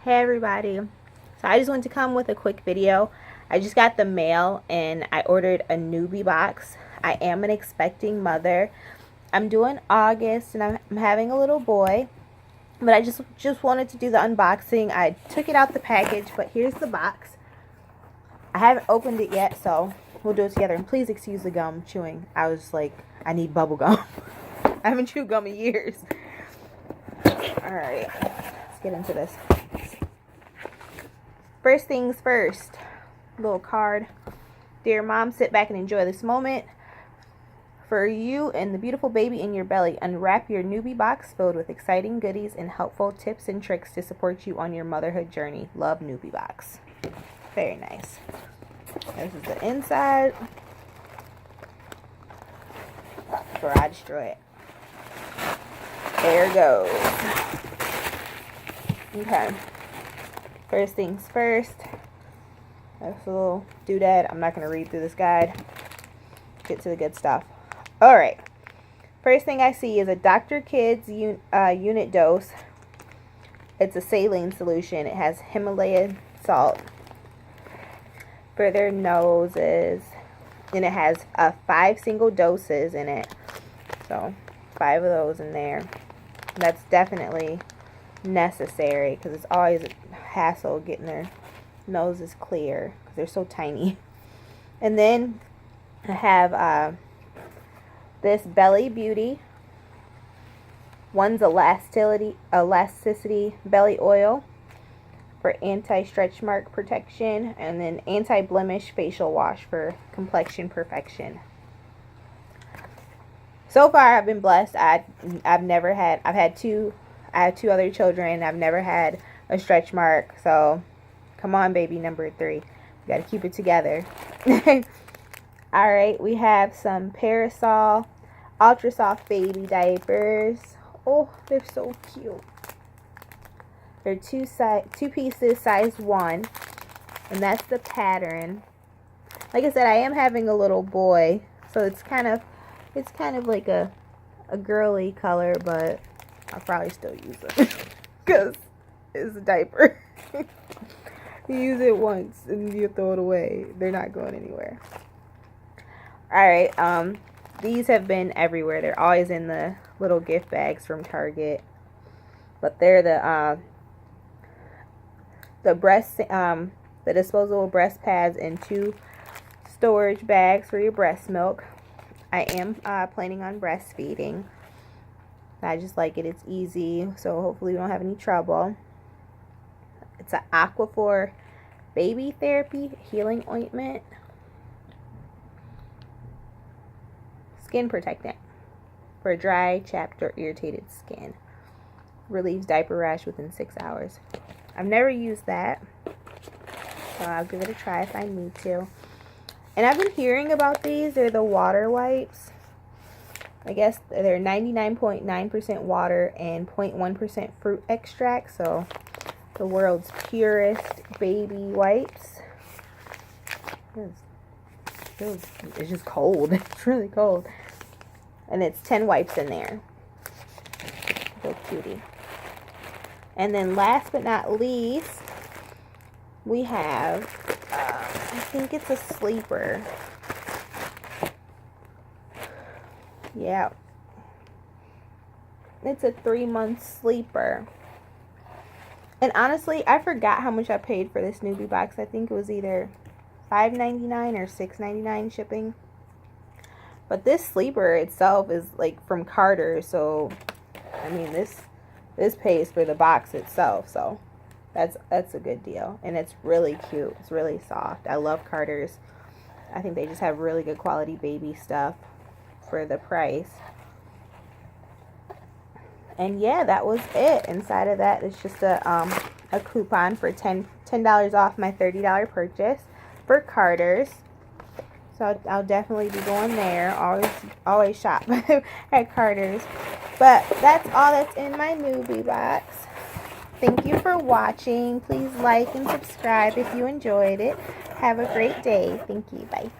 Hey everybody, so I just wanted to come with a quick video. I just got the mail and I ordered a Noobie box. I am an expecting mother. I'm doing August and I'm having a little boy, but I just wanted to do the unboxing. I took it out the package, but here's the box. I haven't opened it yet, so we'll do it together. And please excuse the gum chewing. I was like, I need bubble gum. I haven't chewed gum in years. Alright, let's get into this. First things first, little card. Dear mom, sit back and enjoy this moment. For you and the beautiful baby in your belly, unwrap your Noobie box filled with exciting goodies and helpful tips and tricks to support you on your motherhood journey. Love, Noobie box. Very nice. This is the inside. Before I destroy it. There it goes. Okay. First things first. That's a little doodad. I'm not going to read through this guide. Get to the good stuff. Alright. First thing I see is a Dr. Kids unit dose. It's a saline solution. It has Himalayan salt for their noses. And it has 5 single doses in it. So, 5 of those in there. That's definitely necessary because it's always a hassle getting their noses clear because they're so tiny. And then I have this Belly Beauty. One's elasticity belly oil for anti-stretch mark protection, and then anti-blemish facial wash for complexion perfection. So far I've been blessed. I have 2 other children. I've never had a stretch mark. So come on, baby number 3. We got to keep it together. Alright, we have some Parasol Ultra Soft Baby Diapers. Oh, they're so cute. They're 2 pieces, size 1. And that's the pattern. Like I said, I am having a little boy. So it's kind of like a girly color, but I'll probably still use it. Because it's a diaper. You use it once and you throw it away. They're not going anywhere. Alright, these have been everywhere. They're always in the little gift bags from Target. But they're the disposable breast pads and 2 storage bags for your breast milk. I am planning on breastfeeding. I just like it. It's easy, so hopefully we don't have any trouble. It's an Aquaphor Baby Therapy Healing Ointment. Skin protectant for dry, chapped, or irritated skin. Relieves diaper rash within 6 hours. I've never used that, so I'll give it a try if I need to. And I've been hearing about these. They're the water wipes. I guess they're 99.9% water and 0.1% fruit extract. So the world's purest baby wipes. It's just cold. It's really cold. And it's 10 wipes in there. So cutie. And then last but not least, we have, I think it's a sleeper. Yeah. It's a 3-month sleeper. And honestly, I forgot how much I paid for this Noobie box. I think it was either $5.99 or $6.99 shipping. But this sleeper itself is like from Carter, so I mean this pays for the box itself, so that's a good deal. And it's really cute. It's really soft. I love Carter's. I think they just have really good quality baby stuff for the price. And yeah, that was it. Inside of that, it's just a coupon for $10 off my $30 purchase for Carter's. So I'll definitely be going there. Always shop at Carter's. But that's all that's in my Noobie box. Thank you for watching. Please like and subscribe if you enjoyed it. Have a great day. Thank you. Bye.